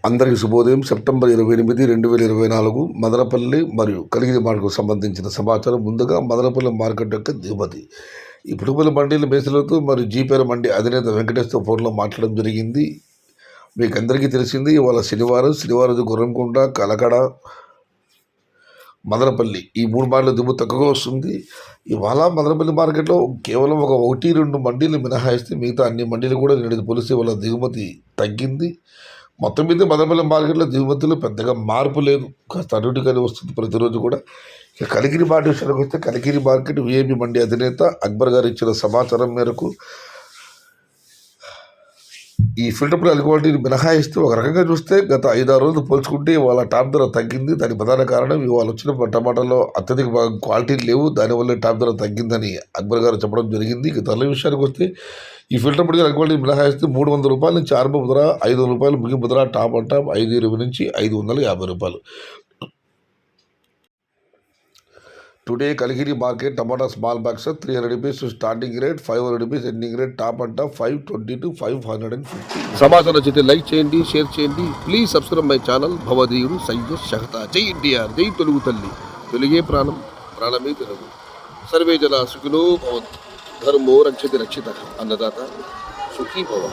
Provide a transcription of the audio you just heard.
అందరికీ శుభోదయం. సెప్టెంబర్ 28, 2024 మదనపల్లి మరియు కలిగిరి మార్కెట్కు సంబంధించిన సమాచారం. ముందుగా మదనపల్లి మార్కెట్ యొక్క దిగుమతి. ఈ పుట్టుపల్లి మండీల మేసలతో మరియు జీపేర మండి అధినేత వెంకటేష్తో ఫోన్లో మాట్లాడడం జరిగింది. మీకు అందరికీ తెలిసింది, ఇవాళ శనివారం గుర్రంకొండ, కలకడ, మదనపల్లి ఈ 3 మార్లు దిగుమతి తక్కువగా వస్తుంది. ఇవాళ మదనపల్లి మార్కెట్లో కేవలం 1-2 మండీలు మినహాయిస్తే మిగతా అన్ని మండీలు కూడా నిన్నటి పోలిస్తే ఇవాళ దిగుమతి తగ్గింది. మొత్తం మీద మదనపల్లి మార్కెట్లో దిగుమతిలో పెద్దగా మార్పు లేదు, కాస్త అన్నిటికీ వస్తుంది ప్రతిరోజు కూడా. ఇక కలిగిరి మార్కెట్ విషయానికి వస్తే కలిగిరి మార్కెట్ విఐపి మండి అధినేత అక్బర్ గారు ఇచ్చిన సమాచారం మేరకు ఈ ఫిల్టర్ ప్రైల్ క్వాలిటీని మినహాయిస్తూ ఒక రకంగా చూస్తే గత 5-6 రోజులు పోల్చుకుంటే ఇవాళ టాప్ ధర తగ్గింది. దానికి ప్రధాన కారణం ఇవాళ వచ్చిన టమాటాలో అత్యధిక క్వాలిటీలు లేవు, దానివల్ల టాప్ ధర తగ్గిందని అక్బర్ గారు చెప్పడం జరిగింది. ఇక ధరల విషయానికి వస్తే ఈ ఫిల్టర్ ప్రైల్ క్వాలిటీ మినహాయిస్తే 300 రూపాయల నుంచి ఆరంభ ధర, 500 రూపాయలు ముగింపు ధర, టాప్ అండ్ టాప్ 520 నుంచి 550 రూపాయలు. Today Kaligiri market tomato small box 300 rupees starting rate, 500 rupees ending rate, top and top 520 to 550. సమాచారం నచ్చితే లైక్ చేయండి, షేర్ చేయండి. Please subscribe my channel. భవదీయుడు సయ్యద్ షహతా. జై ఎన్టీఆర్, జై తెలుగు తల్లి. తెలుగే ప్రాణం, ప్రాణమే తెలుగు. సర్వే జన సుఖినో భవంతు. ధర్మో రక్షతి రక్షిత. అన్నదాత సుఖీ భవ.